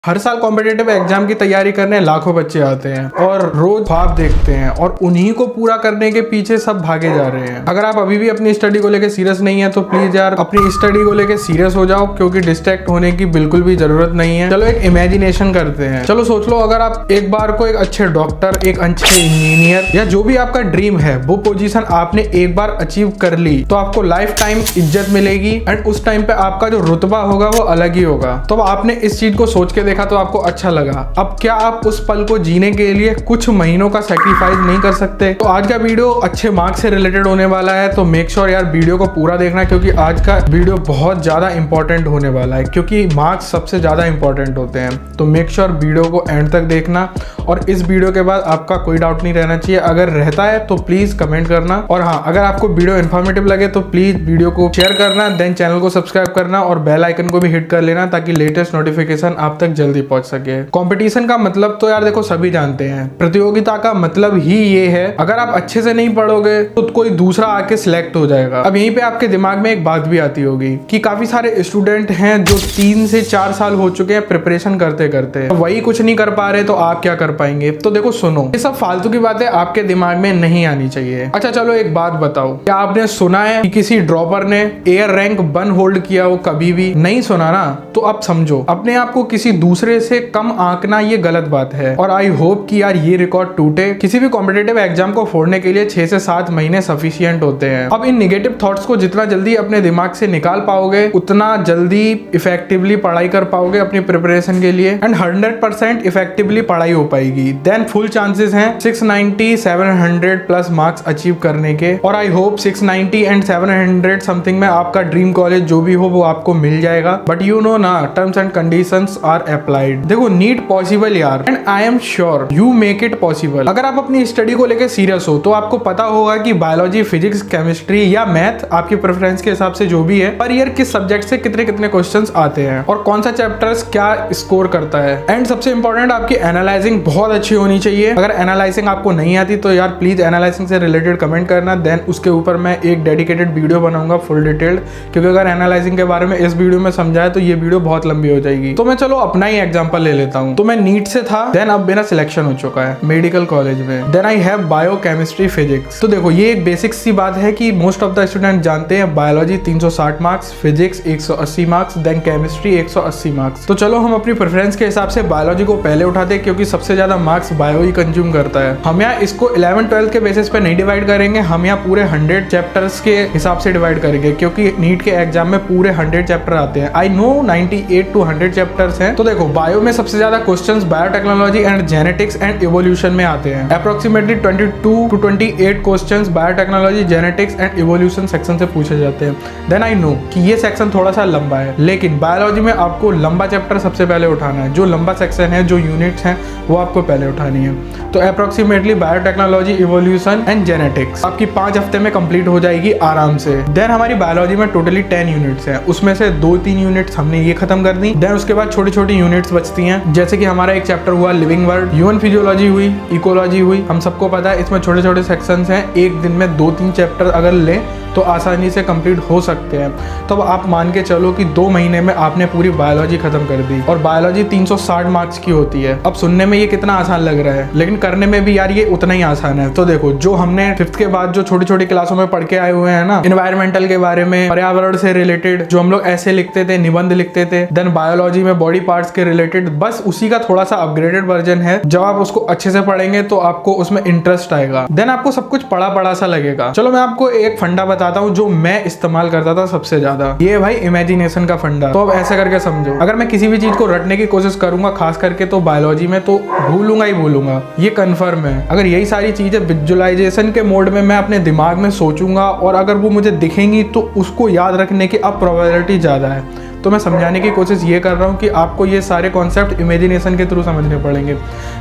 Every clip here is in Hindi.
हर साल कॉम्पिटिटिव एग्जाम की तैयारी करने लाखों बच्चे आते हैं और रोज ख्वाब देखते हैं और उन्हीं को पूरा करने के पीछे सब भागे जा रहे हैं। अगर आप अभी भी अपनी स्टडी को लेके सीरियस नहीं है तो प्लीज यार अपनी स्टडी को लेके सीरियस हो जाओ, क्योंकि डिस्ट्रैक्ट होने की बिल्कुल भी जरूरत नहीं है। चलो एक इमेजिनेशन करते हैं। चलो सोच लो, अगर आप एक बार को एक अच्छे डॉक्टर, एक अच्छे इंजीनियर या जो भी आपका ड्रीम है वो पोजीशन आपने एक बार अचीव कर ली तो आपको लाइफ टाइम इज्जत मिलेगी एंड उस टाइम पे आपका जो रुतबा होगा वो अलग ही होगा। तो आपने इस चीज को सोच के देखा तो आपको अच्छा लगा। अब क्या आप उस पल को जीने के लिए कुछ महीनों का सैक्रिफाइस नहीं कर सकते? तो आज का वीडियो अच्छे मार्क्स से रिलेटेड होने वाला है, तो मेक श्योर यार वीडियो को पूरा देखना, क्योंकि आज का वीडियो बहुत ज्यादा इंपॉर्टेंट होने वाला है, क्योंकि मार्क्स सबसे ज्यादा इंपॉर्टेंट होते हैं। तो मेक श्योर वीडियो को एंड तक देखना और इस वीडियो के बाद आपका कोई डाउट नहीं रहना चाहिए। अगर रहता है तो प्लीज कमेंट करना, और हाँ, अगर आपको वीडियो इन्फॉर्मेटिव लगे तो प्लीज वीडियो को शेयर करना, देन चैनल को सब्सक्राइब करना और बेल आइकन को भी हिट कर लेना ताकि लेटेस्ट नोटिफिकेशन आप तक जल्दी पहुंच सके। कंपटीशन का मतलब तो यार देखो सभी जानते हैं, प्रतियोगिता का मतलब ही ये है अगर आप अच्छे से नहीं पढ़ोगे तो कोई दूसरा आके सिलेक्ट हो जाएगा। अब यहीं पे आपके दिमाग में एक बात भी आती होगी कि काफी सारे स्टूडेंट हैं जो 3 से 4 साल हो चुके हैं प्रिपरेशन करते करते, वही कुछ नहीं कर पा रहे, तो आप क्या कर पाएंगे? तो देखो सुनो, ये सब फालतू की बातें आपके दिमाग में नहीं आनी चाहिए। अच्छा चलो एक बात बताओ, क्या आपने सुना है कि किसी ड्रॉपर ने एयर रैंक 1 होल्ड किया हो? कभी भी नहीं सुना ना? तो अब समझो, अपने आप को किसी दूसरे से कम आंकना ये गलत बात है और आई होप कि यार ये रिकॉर्ड टूटे। किसी भी कॉम्पिटिटिव एग्जाम को फोड़ने के लिए 6 से 7 महीने सफिशिएंट होते हैं। अब इन निगेटिव थॉट्स को जितना जल्दी अपने दिमाग से निकाल पाओगे उतना जल्दी इफेक्टिवली पढ़ाई कर पाओगे अपनी प्रिपरेशन के लिए, एंड 100% इफेक्टिवली पढ़ाई हो पाएगी। देन फुल चांसेस हैं 690 700 प्लस मार्क्स अचीव करने के, और आई होप 690 एंड 700 समथिंग में आपका ड्रीम कॉलेज जो भी हो वो आपको मिल जाएगा। बट यू नो ना, terms and conditions are applied. देखो नीट पॉसिबल यार, and I am sure you make it possible. अगर आप अपनी स्टडी को लेकर सीरियस हो तो आपको पता होगा कि बायोलॉजी, फिजिक्स, केमिस्ट्री या मैथ, आपकी प्रेफरेंस के हिसाब से जो भी है, पर ईयर किस सब्जेक्ट से कितने कितने क्वेश्चंस आते हैं और कौन सा चैप्टर्स क्या स्कोर करता है। एंड सबसे इंपॉर्टेंट, आपकी एनालाइजिंग बहुत अच्छी होनी चाहिए। अगर एनालाइजिंग आपको नहीं आती तो यार प्लीज एनालाइजिंग से रिलेटेड कमेंट करना, देन उसके ऊपर मैं एक डेडिकेटेड वीडियो बनाऊंगा फुल डिटेल्ड, क्योंकि अगर एनालाइजिंग के बारे में इस वीडियो में समझाया तो ये वीडियो बहुत लंबी हो जाएगी। तो मैं चलो अपना ही एग्जांपल ले लेता हूं। तो मैं नीट से था, देन अब मेरा सिलेक्शन हो चुका है मेडिकल कॉलेज में, then I have bio, chemistry, physics. तो देखो ये एक बेसिक सी बात है कि मोस्ट ऑफ द स्टूडेंट जानते हैं biology 360 marks, physics 180 marks, then chemistry 180 marks. तो चलो हम अपनी प्रेफरेंस के हिसाब से बायोलॉजी को पहले उठाते हैं, क्योंकि सबसे ज्यादा मार्क्स बायो ही कंज्यूम करता है। हम यहाँ इसको 11-12 के बेसिस पे नहीं डिवाइड करेंगे, हम यहाँ पूरे 100 चैप्टर्स के हिसाब से डिवाइड करेंगे, क्योंकि नीट के एग्जाम में पूरे 100 चैप्टर आते हैं। आई नो 98 to 100 चैप्टर्स हैं। तो देखो बायो में सबसे ज्यादा questions biotechnology and genetics and evolution में आते हैं। Approximately 22 to 28 questions biotechnology, genetics and evolution section से पूछे जाते हैं। देन आई नो कि ये सेक्शन थोड़ा सा लंबा है, लेकिन बायोलॉजी में आपको लंबा चैप्टर सबसे पहले उठाना है। जो लंबा सेक्शन है, जो यूनिट्स हैं, वो आपको पहले उठानी है। तो approximately biotechnology, evolution and genetics आपकी 5 हफ्ते में कंप्लीट हो जाएगी आराम से। देन हमारी बायोलॉजी में टोटली 10 यूनिट्स हैं, उसमें से 2-3 यूनिट्स हमने ये खत्म कर दी। देन उसके बाद छोटी छोटी यूनिट्स बचती हैं, जैसे कि हमारा एक चैप्टर हुआ लिविंग वर्ल्ड, ह्यूमन फिजियोलॉजी हुई, इकोलॉजी हुई। हम सबको पता है इसमें छोटे छोटे सेक्शंस हैं, एक दिन में 2-3 चैप्टर अगर लें तो आसानी से कंप्लीट हो सकते हैं। तो अब आप मान के चलो कि 2 महीने में आपने पूरी बायोलॉजी खत्म कर दी, और बायोलॉजी 360 मार्क्स की होती है। अब सुनने में ये कितना आसान लग रहा है, लेकिन करने में भी यार ये उतना ही आसान है। तो देखो, जो हमने 5th के बाद जो छोटी छोटी क्लासों में पढ़ के आए हुए हैं ना, एनवायरमेंटल के बारे में, पर्यावरण से रिलेटेड जो हम लोग ऐसे लिखते थे, निबंध लिखते थे, देन बायोलॉजी में बॉडी पार्ट्स के रिलेटेड, बस उसी का थोड़ा सा अपग्रेडेड वर्जन है। जब आप उसको अच्छे से पढ़ेंगे तो आपको उसमें इंटरेस्ट आएगा, देन आपको सब कुछ पढ़ा पढ़ा सा लगेगा। चलो मैं आपको एक फंडा बताता हूँ जो मैं इस्तेमाल करता था सबसे ज्यादा, ये भाई इमेजिनेशन का फंडा। तो अब ऐसे करके समझो, अगर मैं किसी भी चीज को रटने की कोशिश करूंगा, खास करके तो बायोलॉजी में, तो भूलूंगा ही भूलूंगा, ये कंफर्म है। अगर यही सारी चीजें विजुअलाइजेशन के मोड में मैं अपने दिमाग में सोचूंगा और अगर वो मुझे दिखेंगी तो उसको याद रखने की अब प्रोबेबिलिटी ज्यादा है। तो मैं समझाने की कोशिश ये कर रहा हूँ कि आपको ये सारे कॉन्सेप्ट इमेजिनेशन के थ्रू समझने पड़ेंगे।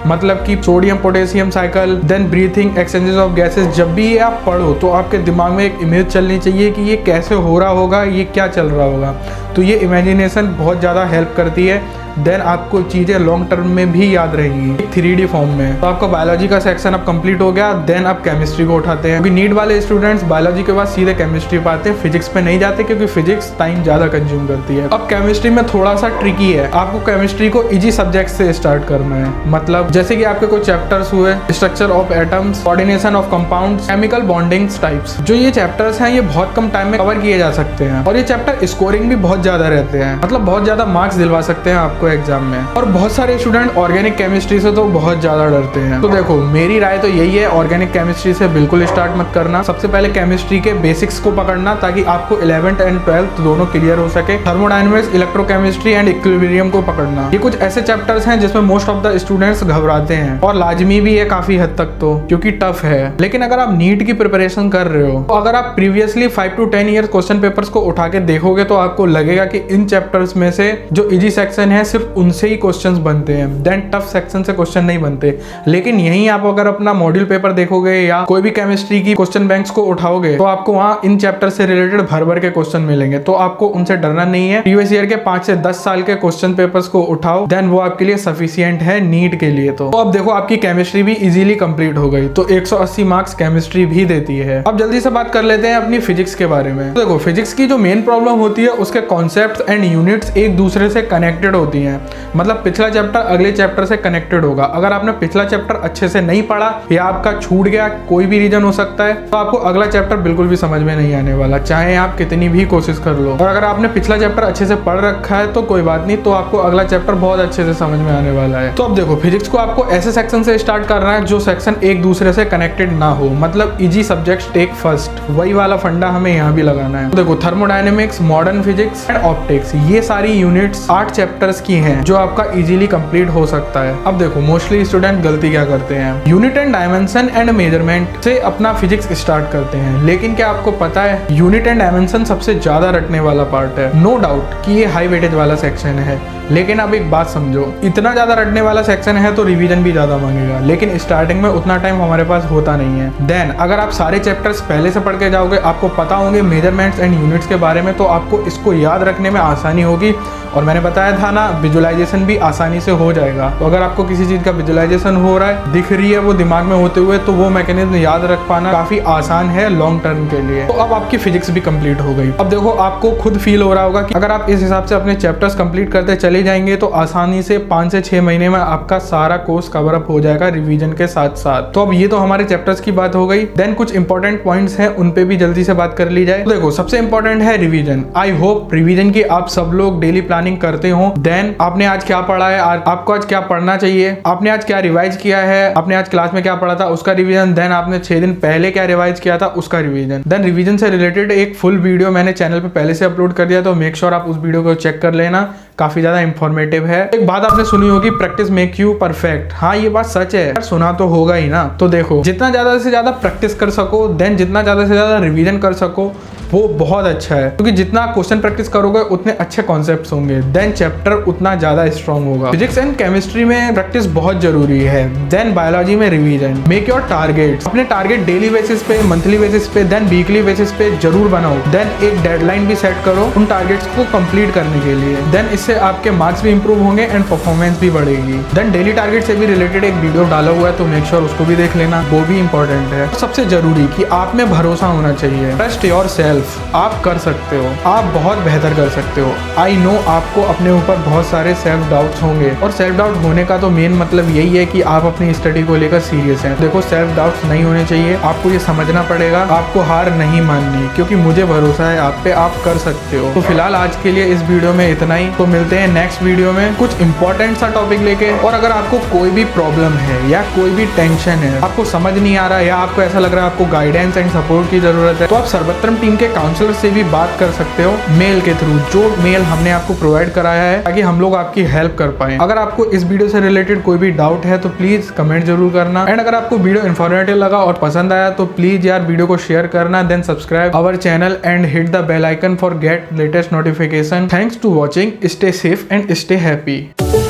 मतलब कि sodium potassium cycle, then breathing, exchanges of gases, जब भी ये आप पढ़ो तो आपके दिमाग में एक इमेज चलनी चाहिए कि ये कैसे हो रहा होगा, ये क्या चल रहा होगा। तो ये इमेजिनेशन बहुत ज़्यादा हेल्प करती है देन आपको चीजें लॉन्ग टर्म में भी याद रहेंगी 3D फॉर्म में। तो आपका बायोलॉजी का सेक्शन अब कंप्लीट हो गया, देन आप केमिस्ट्री को उठाते हैं। क्योंकि नीट वाले स्टूडेंट्स बायोलॉजी के बाद सीधे केमिस्ट्री पे आते हैं, फिजिक्स पे नहीं जाते क्योंकि फिजिक्स टाइम ज्यादा कंज्यूम करती है। अब केमिस्ट्री में थोड़ा सा ट्रिकी है, आपको केमिस्ट्री को इजी सब्जेक्ट से स्टार्ट करना है। मतलब जैसे कि आपके कुछ चैप्टर्स हुए, structure of atoms, coordination of compounds, chemical bondings types. जो ये चैप्टर्स हैं ये बहुत कम टाइम में कवर किए जा सकते हैं और ये चैप्टर स्कोरिंग भी बहुत ज्यादा रहते हैं, मतलब बहुत ज्यादा मार्क्स दिलवा सकते हैं आपको एग्जाम में। और बहुत सारे स्टूडेंट ऑर्गेनिक केमिस्ट्री से तो बहुत ज्यादा डरते हैं। तो देखो मेरी राय तो यही है, ऑर्गेनिक केमिस्ट्री से बिल्कुल स्टार्ट मत करना। सबसे पहले केमिस्ट्री के बेसिक्स को पकड़ना ताकि आपको 11th एंड 12th दोनों क्लियर हो सके। थर्मोडायनेमिक्स, इलेक्ट्रोकेमिस्ट्री एंड इक्विलिब्रियम को पकड़ना। ये कुछ ऐसे चैप्टर्स हैं जिसमें मोस्ट ऑफ द स्टूडेंट्स घबराते हैं और लाजमी भी है काफी हद तक तो, क्योंकि टफ है। लेकिन अगर आप नीट की प्रिपरेशन कर रहे हो तो अगर आप previously 5 to 10 year question papers को उठा के देखोगे तो आपको लगेगा कि इन चैप्टर्स में से जो इजी सेक्शन है सिर्फ उनसे ही क्वेश्चंस बनते हैं, देन टफ सेक्शन से क्वेश्चन नहीं बनते। लेकिन यहीं आप अगर अपना मॉड्यूल पेपर देखोगे या कोई भी केमिस्ट्री की क्वेश्चन बैंक्स को उठाओगे तो आपको वहां इन चैप्टर से रिलेटेड भर भर के क्वेश्चन मिलेंगे। तो आपको उनसे डरना नहीं है। प्रीवियस ईयर के 5 से 10 साल के क्वेश्चन पेपर्स को उठाओ, देन वो आपके लिए सफिशिएंट है नीट के लिए। तो अब देखो आपकी केमिस्ट्री भी इजीली कंप्लीट हो गई, तो 180 मार्क्स केमिस्ट्री भी देती है। अब जल्दी से बात कर लेते हैं अपनी फिजिक्स के बारे में। तो देखो फिजिक्स की जो मेन प्रॉब्लम होती है उसके कॉन्सेप्ट्स एंड यूनिट्स एक दूसरे से कनेक्टेड होती हैं। मतलब पिछला चैप्टर अगले चैप्टर से कनेक्टेड होगा। अगर आपने पिछला चैप्टर अच्छे से नहीं पढ़ा या आपका छूट गया, कोई भी रीजन हो सकता है, तो आपको अगला चैप्टर बिल्कुल भी समझ में नहीं आने वाला, चाहे आप कितनी भी कोशिश कर लो। और अगर आपने पिछला चैप्टर अच्छे से पढ़ रखा है तो कोई बात नहीं, तो आपको अगला चैप्टर बहुत अच्छे से समझ में आने वाला है। तो अब देखो फिजिक्स को आपको ऐसे सेक्शन से स्टार्ट करना है जो सेक्शन एक दूसरे से कनेक्टेड ना हो, मतलब इजी सब्जेक्ट्स टेक फर्स्ट, वही वाला फंडा हमें यहाँ भी लगाना है। तो देखो thermodynamics, modern physics and optics, ये सारी यूनिट्स 8 चैप्टर्स की हैं जो आपका इजीली कंप्लीट हो सकता है। अब देखो मोस्टली स्टूडेंट गलती क्या करते हैं, unit and dimension and measurement से अपना फिजिक्स स्टार्ट करते हैं। लेकिन क्या आपको पता है यूनिट एंड डायमेंशन सबसे ज्यादा रटने वाला पार्ट है। नो डाउट कि ये हाई वेटेज वाला सेक्शन है, लेकिन अब एक बात समझो, इतना ज्यादा रटने वाला सेक्शन है तो रिवीजन भी ज्यादा मांगेगा, लेकिन स्टार्टिंग में उतना टाइम हमारे पास होता नहीं है। देन अगर आप सारे चैप्टर्स पहले से पढ़ के जाओगे, आपको पता होंगे मेजरमेंट्स एंड यूनिट्स के बारे में, तो आपको इसको याद रखने में आसानी होगी। और मैंने बताया था ना, विजुअलाइजेशन भी आसानी से हो जाएगा। तो अगर आपको किसी चीज का विजुअलाइजेशन हो रहा है, दिख रही है वो दिमाग में होते हुए, तो वो मैकेनिज्म याद रख पाना काफी आसान है लॉन्ग टर्म के लिए। तो अब आपकी फिजिक्स भी कंप्लीट हो गई। अब देखो आपको खुद फील हो रहा होगा कि अगर आप इस हिसाब से अपने चैप्टर्स कंप्लीट करते चले जाएंगे तो आसानी से 5 से 6 महीने में आपका सारा कोर्स कवर अप हो जाएगा रिवीजन के साथ साथ। तो अब ये तो हमारे चैप्टर्स की बात हो गई। देन कुछ इंपॉर्टेंट पॉइंट्स हैं, उन पे भी जल्दी से बात कर ली जाए। तो देखो सबसे इंपॉर्टेंट है रिवीजन। आई होप रिवीजन की आप सब लोग डेली प्लानिंग करते हो। देन आपने आज क्या पढ़ा है, आपको आज क्या पढ़ना चाहिए, आपने आज क्या रिवाइज किया है, आपने आज क्लास में क्या पढ़ा था उसका रिवीजन, देन आपने 6 दिन पहले क्या रिवाइज किया था उसका रिवीजन। देन रिवीजन से रिलेटेड एक फुल वीडियो मैंने चैनल पे पहले से अपलोड कर दिया, तो मेक श्योर आप उस वीडियो को चेक कर लेना, काफी ज्यादा इंफॉर्मेटिव है। एक बात आपने सुनी होगी, प्रैक्टिस मेक यू परफेक्ट। हाँ ये बात सच है, सुना तो होगा ही ना। तो देखो जितना ज्यादा से ज्यादा प्रैक्टिस कर सको, देन जितना ज्यादा से ज्यादा रिवीजन कर सको, वो बहुत अच्छा है। क्योंकि जितना क्वेश्चन प्रैक्टिस करोगे उतने अच्छे कॉन्सेप्ट्स होंगे, देन चैप्टर उतना ज्यादा स्ट्रॉन्ग होगा। फिजिक्स एंड केमिस्ट्री में प्रैक्टिस बहुत जरूरी है। देन बायोलॉजी में रिवीजन। मेक योर टारगेट्स, अपने टारगेट डेली बेसिस पे, मंथली बेसिस पे, देन वीकली बेसिस पे जरूर बनाओ। देन एक डेडलाइन भी सेट करो उन टारगेट्स को कंप्लीट करने के लिए। देन इससे आपके मार्क्स भी इंप्रूव होंगे एंड परफॉर्मेंस भी बढ़ेगी। देन डेली टारगेट से भी रिलेटेड एक वीडियो डाला हुआ है, तो मेक श्योर उसको भी देख लेना, वो भी इंपॉर्टेंट है। सबसे जरूरी कि आप में भरोसा होना चाहिए। ट्रस्ट योर सेल्फ, आप कर सकते हो, आप बहुत बेहतर कर सकते हो। आई नो आपको अपने ऊपर बहुत सारे सेल्फ डाउट्स होंगे, और सेल्फ डाउट होने का तो मेन मतलब यही है कि आप अपनी स्टडी को लेकर सीरियस हैं। देखो सेल्फ डाउट्स नहीं होने चाहिए, आपको ये समझना पड़ेगा, आपको हार नहीं माननी, क्योंकि मुझे भरोसा है आप पे, आप कर सकते हो। तो फिलहाल आज के लिए इस वीडियो में इतना ही, तो मिलते हैं नेक्स्ट वीडियो में कुछ इंपॉर्टेंट सा टॉपिक लेके। और अगर आपको कोई भी प्रॉब्लम है या कोई भी टेंशन है, आपको समझ नहीं आ रहा है, या आपको ऐसा लग रहा है आपको गाइडेंस एंड सपोर्ट की जरूरत है, तो आप सर्वत्रम टीम के काउंसलर से भी बात कर सकते हो मेल के थ्रू, जो मेल हमने आपको प्रोवाइड कराया है, ताकि हम लोग आपकी हेल्प कर पाए। अगर आपको इस वीडियो से रिलेटेड कोई भी डाउट है तो प्लीज कमेंट जरूर करना। एंड अगर आपको वीडियो इन्फॉर्मेटिव लगा और पसंद आया तो प्लीज यार वीडियो को शेयर करना, then subscribe our channel and hit the bell icon for get latest notification. Thanks to watching, stay safe and stay happy.